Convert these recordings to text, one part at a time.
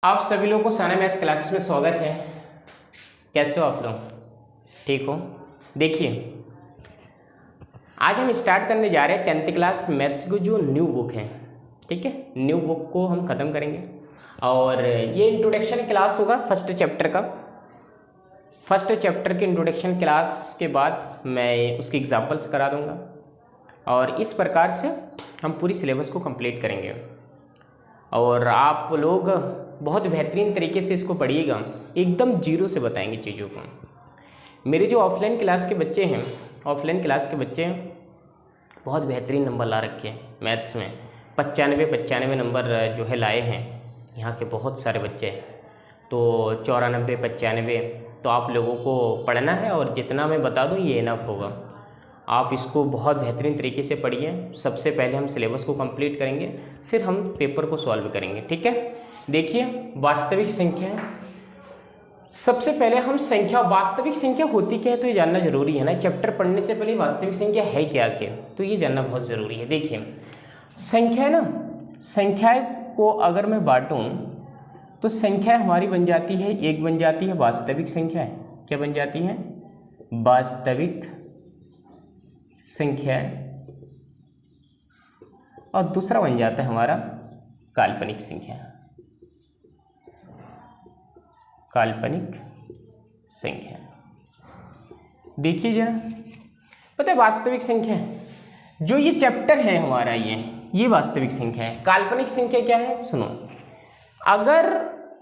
आप सभी लोगों को साना मैथ्स क्लासेस में स्वागत है। कैसे हो आप लोग? ठीक हो? देखिए, आज हम स्टार्ट करने जा रहे हैं 10th क्लास मैथ्स की जो न्यू बुक है। ठीक है, न्यू बुक को हम ख़त्म करेंगे और ये इंट्रोडक्शन क्लास होगा फर्स्ट चैप्टर का। फर्स्ट चैप्टर के इंट्रोडक्शन क्लास के बाद मैं उसकी एग्जाम्पल्स करा दूँगा और इस प्रकार से हम पूरी सिलेबस को कंप्लीट करेंगे और आप लोग बहुत बेहतरीन तरीके से इसको पढ़िएगा, एकदम जीरो से बताएंगे चीज़ों को। मेरे जो ऑफलाइन क्लास के बच्चे हैं बहुत बेहतरीन नंबर ला रखे हैं मैथ्स में। 95 नंबर जो है लाए हैं यहाँ के बहुत सारे बच्चे। तो 94 95 तो आप लोगों को पढ़ना है और जितना मैं बता दूँ ये इनफ होगा। आप इसको बहुत बेहतरीन तरीके से पढ़िए। सबसे पहले हम सिलेबस को कंप्लीट करेंगे, फिर हम पेपर को सॉल्व करेंगे। ठीक है, देखिए वास्तविक संख्या। सबसे पहले हम वास्तविक संख्या होती क्या है तो ये जानना जरूरी है ना। चैप्टर पढ़ने से पहले वास्तविक संख्या है क्या तो ये जानना बहुत ज़रूरी है। देखिए संख्या है ना, संख्याएं को अगर मैं बांटूँ तो संख्या हमारी बन जाती है, एक बन जाती है वास्तविक संख्या है। क्या बन जाती है? वास्तविक संख्या। और दूसरा बन जाता है हमारा काल्पनिक संख्या। काल्पनिक संख्या देखिए जरा, पता है वास्तविक संख्या जो ये चैप्टर है हमारा, ये वास्तविक संख्या है। काल्पनिक संख्या क्या है सुनो, अगर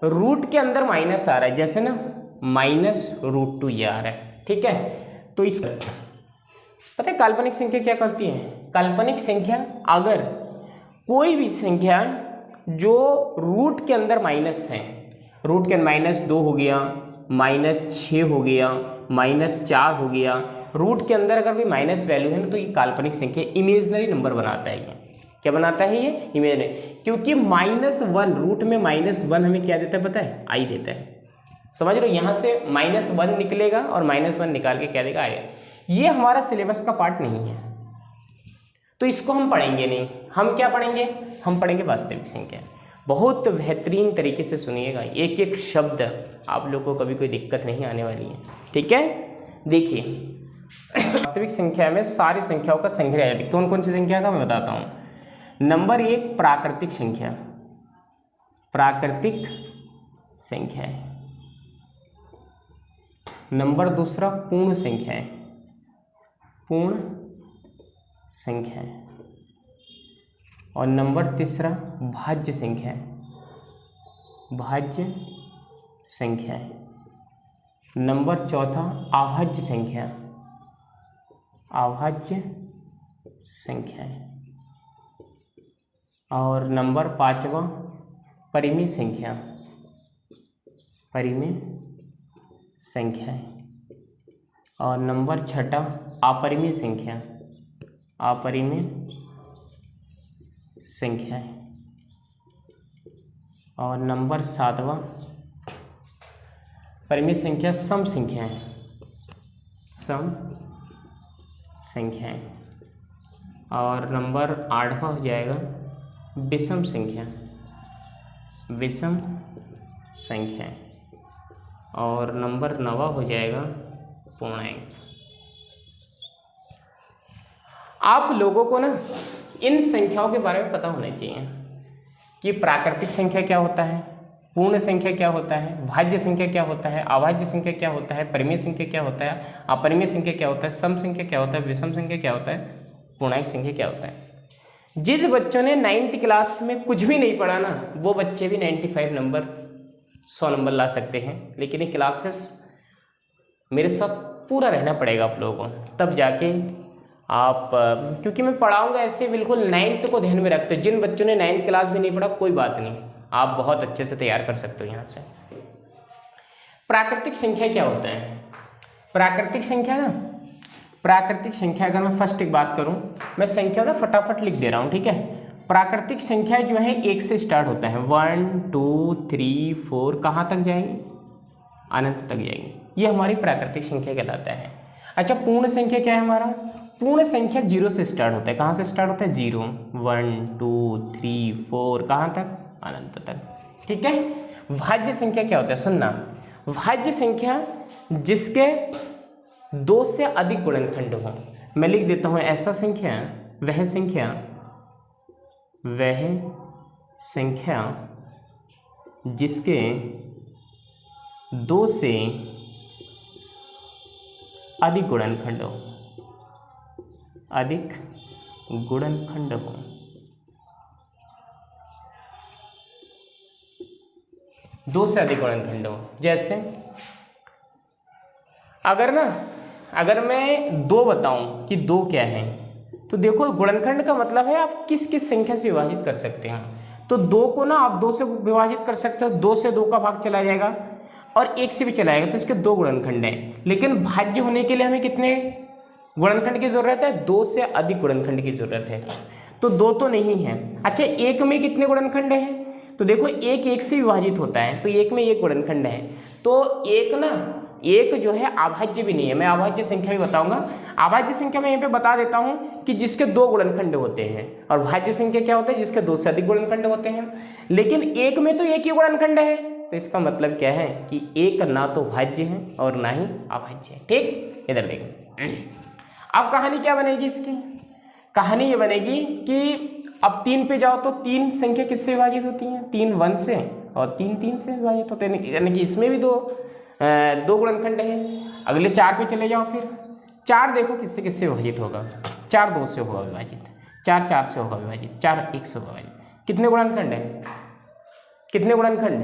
रूट के अंदर माइनस आ रहा है, जैसे ना -√2 ये आ रहा है, ठीक है, तो इस पता है काल्पनिक संख्या क्या करती है? काल्पनिक संख्या अगर कोई भी संख्या जो रूट के अंदर माइनस है, रूट के -2 हो गया, -6 हो गया, -4 हो गया, रूट के अंदर अगर कोई माइनस वैल्यू है ना तो ये काल्पनिक संख्या इमेजिनरी नंबर बनाता है। ये क्या बनाता है? ये इमेजिनरी, क्योंकि -1 रूट में -1 हमें क्या देता है पता है? आई देता है। समझ रहे हो? यहाँ से -1 निकलेगा और -1 निकाल के क्या देगा? आएगा। ये हमारा सिलेबस का पार्ट नहीं है तो इसको हम पढ़ेंगे नहीं। हम क्या पढ़ेंगे? हम पढ़ेंगे वास्तविक संख्या। बहुत बेहतरीन तरीके से सुनिएगा, एक एक शब्द आप लोगों को कभी कोई दिक्कत नहीं आने वाली है। ठीक है, देखिए वास्तविक संख्या में सारी संख्याओं का संग्रह है। कौन कौन सी संख्या का मैं बताता हूँ। नंबर 1 प्राकृतिक संख्या। प्राकृतिक संख्या है। नंबर 2 पूर्ण संख्या है। पूर्ण संख्या है। और नंबर 3 भाज्य संख्या है। भाज्य संख्या है। नंबर 4 अभाज्य संख्या। अभाज्य संख्या है। और नंबर 5 परिमेय संख्या। परिमेय संख्या है। और नंबर 6 अपरिमेय संख्या। अपरिमेय संख्या है। और नंबर 7 परिमेय संख्या सम संख्या है। सम संख्या है। और नंबर 8 हो जाएगा विषम संख्या। विषम संख्या है। और नंबर 9 हो जाएगा पूर्णांक। आप लोगों को ना इन संख्याओं के बारे में पता होना चाहिए कि प्राकृतिक संख्या क्या होता है, पूर्ण संख्या क्या होता है, भाज्य संख्या क्या होता है, अभाज्य संख्या क्या होता है, परिमेय संख्या क्या होता है, अपरिमेय संख्या क्या होता है, सम संख्या क्या होता है, विषम संख्या क्या होता है, पूर्णांक संख्या क्या होता है। जिस बच्चों ने 9th क्लास में कुछ भी नहीं पढ़ा ना, वो बच्चे भी 95 नंबर 100 नंबर ला सकते हैं। लेकिन ये क्लासेस मेरे साथ पूरा रहना पड़ेगा आप लोगों को, तब जाके आप, क्योंकि मैं पढ़ाऊंगा ऐसे बिल्कुल 9th को ध्यान में रखते हो। जिन बच्चों ने 9th क्लास भी नहीं पढ़ा कोई बात नहीं, आप बहुत अच्छे से तैयार कर सकते हो यहाँ से। प्राकृतिक संख्या क्या होता है? प्राकृतिक संख्या ना, प्राकृतिक संख्या अगर मैं फर्स्ट एक बात करूँ, मैं संख्या ना फटाफट लिख दे रहा हूँ, ठीक है। प्राकृतिक संख्या जो है 1 से स्टार्ट होता है। 1 2 3 4 कहाँ तक जाएगी? अनंत तक जाएगी। ये हमारी प्राकृतिक संख्या कहलाता है। अच्छा, पूर्ण संख्या क्या है हमारा? पूर्ण संख्या 0 से स्टार्ट होता है। कहाँ से स्टार्ट होता है? 0 1 2 3 4 कहाँ तक? अनंत तक। ठीक है, भाज्य संख्या क्या होता है, सुनना, भाज्य संख्या जिसके 2 से अधिक गुणनखंड हो। मैं लिख देता हूं, ऐसा संख्या वह संख्या जिसके 2 से अधिक गुणनखंड हो, अधिक गुणनखंड हो। दो से अधिक गुणनखंड हो। जैसे अगर मैं 2 बताऊं कि 2 क्या है, तो देखो गुणनखंड का मतलब है आप किस किस संख्या से विभाजित कर सकते हैं। तो 2 को ना आप 2 से विभाजित कर सकते हो, 2 से 2 का भाग चला जाएगा और 1 से भी चला जाएगा, तो इसके 2 गुणनखंड हैं। लेकिन भाज्य होने के लिए हमें कितने गुणनखंड की जरूरत है, 2 से अधिक गुणनखंड की जरूरत है। तो 2 तो नहीं है। अच्छा, 1 में कितने गुणनखंड हैं, तो देखो 1 से विभाजित होता है, तो 1 में 1 गुणनखंड है। तो 1 जो है अभाज्य भी नहीं है। मैं अभाज्य संख्या भी बताऊंगा। अभाज्य संख्या में यहाँ पे बता देता हूँ कि जिसके 2 गुणनखंड होते हैं, और भाज्य संख्या क्या होता है, जिसके 2 से अधिक गुणनखंड होते हैं। लेकिन 1 में तो 1 ही गुणनखंड है, तो इसका मतलब क्या है कि 1 ना तो भाज्य है और ना ही अभाज्य है। ठीक, इधर देखो। अब कहानी क्या बनेगी इसकी, कहानी ये बनेगी कि अब 3 पे जाओ तो 3 संख्या किससे विभाजित होती है, 3 1 से और 3 3 से विभाजित होते हैं, यानी कि इसमें भी 2 गुणनखंड है। अगले 4 पे चले जाओ, फिर 4 देखो किससे किससे विभाजित होगा, 4 2 से होगा विभाजित, 4 4 से होगा विभाजित, 4 1 से होगा विभाजित। कितने गुणनखंड है, कितने गुणनखंड,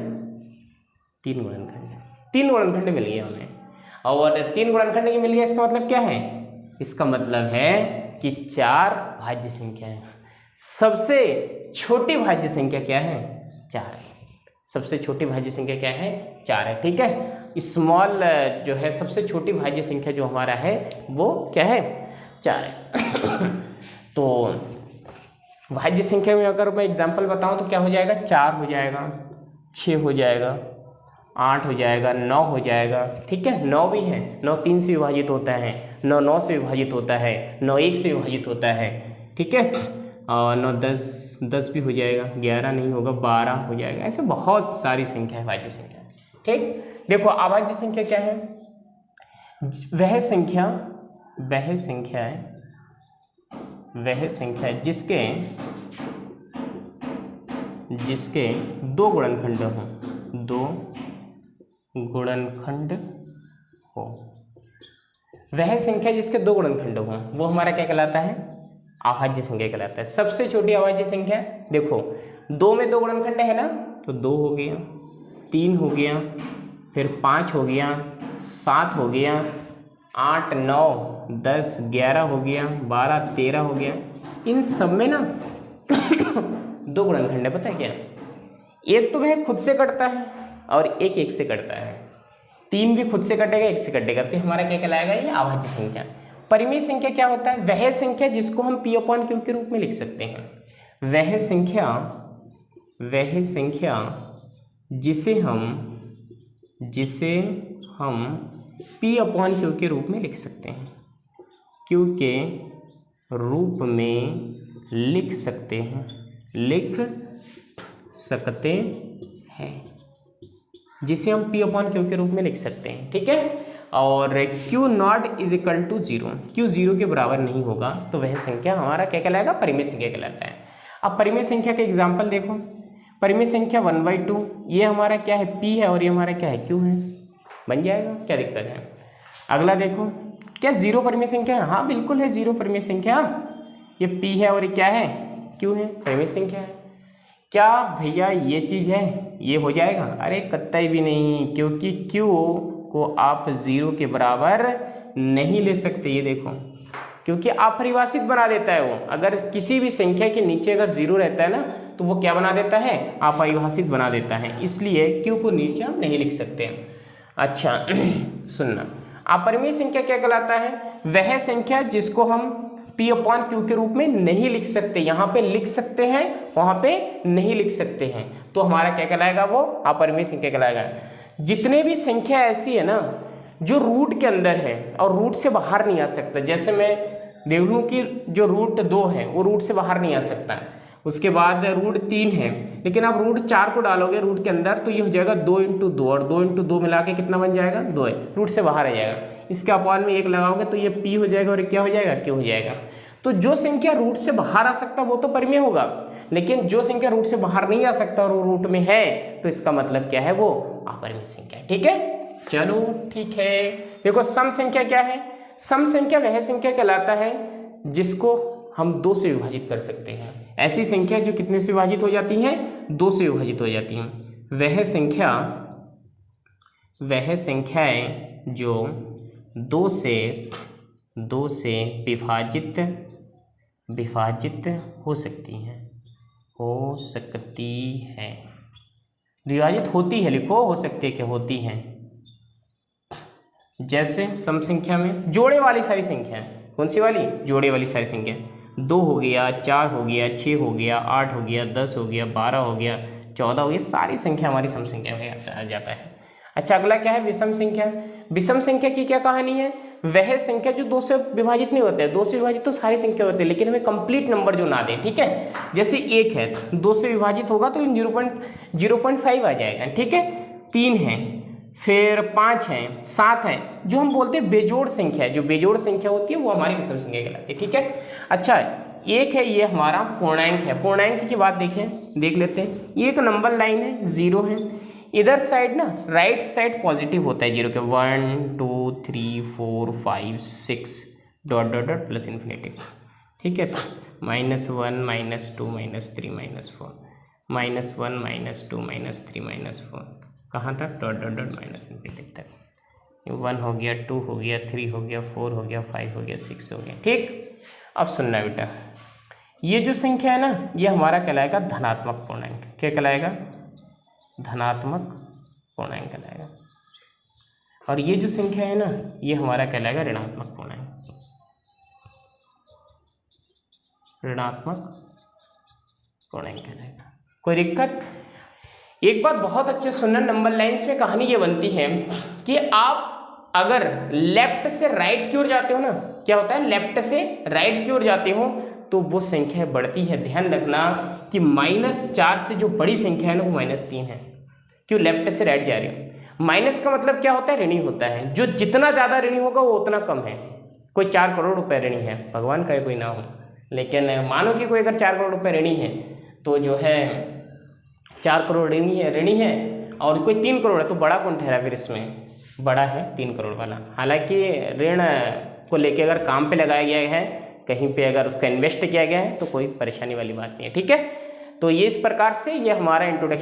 3 गुणनखंड, 3 गुणनखंड मिल गया हमें। और 3 गुणनखंड की मिल गया, इसका मतलब क्या है, इसका मतलब है कि 4 भाज्य संख्या है। सबसे छोटी भाज्य संख्या क्या है, 4 है। सबसे छोटी भाज्य संख्या क्या है, 4 है। ठीक है, स्मॉल जो है सबसे छोटी भाज्य संख्या जो हमारा है वो क्या है, 4 है। तो भाज्य संख्या में अगर मैं एग्जांपल बताऊं तो क्या हो जाएगा, 4 हो जाएगा, 6 हो जाएगा, 8 हो जाएगा, 9 हो जाएगा। ठीक है, 9 भी है, 9 3 से विभाजित होता है, 9 9 से विभाजित होता है, 9 1 से विभाजित होता है। ठीक है, और 9 10 भी हो जाएगा, 11 नहीं होगा, 12 हो जाएगा। ऐसे बहुत सारी संख्या है भाज्य संख्या। ठीक, देखो अभाज्य संख्या क्या है, वह संख्या है जिसके 2 गुणनखंड हो, 2 गुणनखंड हो। वह संख्या जिसके 2 गुणनखंड हो वो हमारा क्या कहलाता है, अभाज्य संख्या कहलाता है। सबसे छोटी अभाज्य संख्या देखो, 2 में 2 गुणनखंड है ना, तो 2 हो गया, 3 हो गया, फिर 5 हो गया, 7 हो गया, 8 9 10 11 हो गया, 12 13 हो गया। इन सब में ना 2 गुणनखंड है। पता है क्या, एक तो वह खुद से कटता है और एक 1 से कटता है। 3 भी खुद से कटेगा, 1 से कटेगा, तो हमारा क्या कहलाएगा, ये अभाज्य संख्या। परिमेय संख्या क्या होता है, वह संख्या जिसको हम P/Q के रूप में लिख सकते हैं। वह संख्या जिसे हम P/Q के रूप में लिख सकते हैं, Q के रूप में लिख सकते हैं, जिसे हम P/Q के रूप में लिख सकते हैं। ठीक है, और Q nought is equal to 0, Q 0 के बराबर नहीं होगा, तो वह संख्या हमारा क्या कहलाएगा, परिमेय संख्या कहलाता है। अब परिमेय संख्या का एग्जाम्पल देखो, परिमेय संख्या 1/2, ये हमारा क्या है, P है, और ये हमारा क्या है, Q है। बन जाएगा, क्या दिक्कत है। अगला देखो, क्या 0 परिमेय संख्या है, हाँ बिल्कुल है 0 परिमेय संख्या। ये P है और ये क्या है, Q है, परिमेय संख्या है। क्या भैया ये चीज़ है, ये हो जाएगा, अरे कतई भी नहीं, क्योंकि Q को आप 0 के बराबर नहीं ले सकते। ये देखो, क्योंकि अपरिभाषित बना देता है वो। अगर किसी भी संख्या के नीचे अगर 0 रहता है ना, तो वो क्या बना देता है, अपरिभाषित बना देता है। इसलिए Q को नीचे हम नहीं लिख सकते। अच्छा सुनना, अपरिमेय संख्या क्या कहलाता है, वह संख्या जिसको हम P/Q के रूप में नहीं लिख सकते। यहाँ पे लिख सकते हैं, वहाँ पे नहीं लिख सकते हैं, तो हमारा क्या कहलाएगा, वो अपरिमेय संख्या कहलाएगा। जितने भी संख्या ऐसी है ना जो रूट के अंदर है और रूट से बाहर नहीं आ सकता, जैसे मैं देख लूँ कि जो रूट 2 है वो रूट से बाहर नहीं आ सकता है, उसके बाद √3 है, लेकिन आप √4 को डालोगे रूट के अंदर तो ये हो जाएगा 2 × 2, और 2 × 2 मिला के कितना बन जाएगा 2 है, रूट से बाहर आ जाएगा। इसके अपॉन में 1 लगाओगे तो ये p हो जाएगा और ये क्या हो जाएगा q हो जाएगा। तो जो संख्या रूट से बाहर आ सकता वो तो परिमेय होगा, लेकिन जो संख्या रूट से बाहर नहीं आ सकता और वो रूट में है तो इसका मतलब क्या है, वो अपरिमेय संख्या है। ठीक है, चलो ठीक है। देखो सम संख्या क्या है, सम संख्या वह संख्या कहलाता है जिसको हम 2 से विभाजित कर सकते हैं। ऐसी संख्या जो कितने से विभाजित हो जाती हैं, 2 से विभाजित हो जाती हैं। वह संख्याएं जो 2 से विभाजित हो सकती हैं, विभाजित होती है, लिखो हो सकती है क्या, होती हैं। जैसे सम संख्या में जोड़े वाली सारी संख्या, कौन सी वाली, जोड़े वाली सारी संख्या, 2 हो गया, 4 हो गया, 6 हो गया, 8 हो गया, 10 हो गया, 12 हो गया, 14 हो गया, सारी संख्या हमारी सम संख्या में आ जाता है। अच्छा अगला क्या है, विषम संख्या। विषम संख्या की क्या कहानी है, वह संख्या जो 2 से विभाजित नहीं होते हैं। 2 से विभाजित तो सारी संख्या होती है, लेकिन हमें कंप्लीट नंबर जो ना दे, ठीक है। जैसे 1 है 2 से विभाजित होगा तो 0.5 आ जाएगा, ठीक है। 3 है, फिर 5 है, 7 है, जो हम बोलते हैं बेजोड़ संख्या है। जो बेजोड़ संख्या होती है वो हमारी विषम संख्या कहलाती है, ठीक है। अच्छा 1 है, ये हमारा पूर्णांक है। पूर्णांक की बात देख लेते हैं। ये एक नंबर लाइन है, 0 है, इधर साइड ना राइट साइड पॉजिटिव होता है 0 के, 1 2 3 4 5 6 dot dot dot plus infinity, ठीक है। -1 -2 -3 -4 -1 -2 -3 -4 कहाँ तक, dot dot dot minus infinity तक। 1 हो गया, 2 हो गया, 3 हो गया, 4 हो गया, 5 हो गया, 6 हो गया, ठीक। अब सुनना बेटा, ये जो संख्या है ना, ये हमारा कहलाएगा धनात्मक पूर्णांक। क्या कहलाएगा, धनात्मक पूर्णांक कहलाएगा। और ये जो संख्या है ना, ये हमारा कहलाएगा ऋणात्मक पूर्णांक। ऋणात्मक पूर्णांक कहलाएगा। कोई दिक्कत? एक बात बहुत अच्छे सुनना, नंबर लाइन्स में कहानी ये बनती है कि आप अगर लेफ्ट से राइट की ओर जाते हो ना, क्या होता है, लेफ्ट से राइट की ओर जाते हो तो वो संख्या बढ़ती है। ध्यान रखना कि -4 से जो बड़ी संख्या है ना वो -3 है। क्यों, लेफ्ट से राइट जा रही हो। माइनस का मतलब क्या होता है, ऋणी होता है। जो जितना ज़्यादा ऋणी होगा वो उतना कम है। कोई 4 करोड़ रुपए ऋणी है, भगवान करे कोई ना हो, लेकिन मानो कि कोई अगर 4 करोड़ रुपए ऋणी है तो जो है 4 करोड़ ऋणी है और कोई 3 करोड़ है तो बड़ा कौन ठहरा फिर इसमें, बड़ा है 3 करोड़ वाला। हालांकि ऋण को लेके अगर काम पे लगाया गया है, कहीं पे अगर उसका इन्वेस्ट किया गया है तो कोई परेशानी वाली बात नहीं है, ठीक है। तो ये इस प्रकार से ये हमारा इंट्रोडक्शन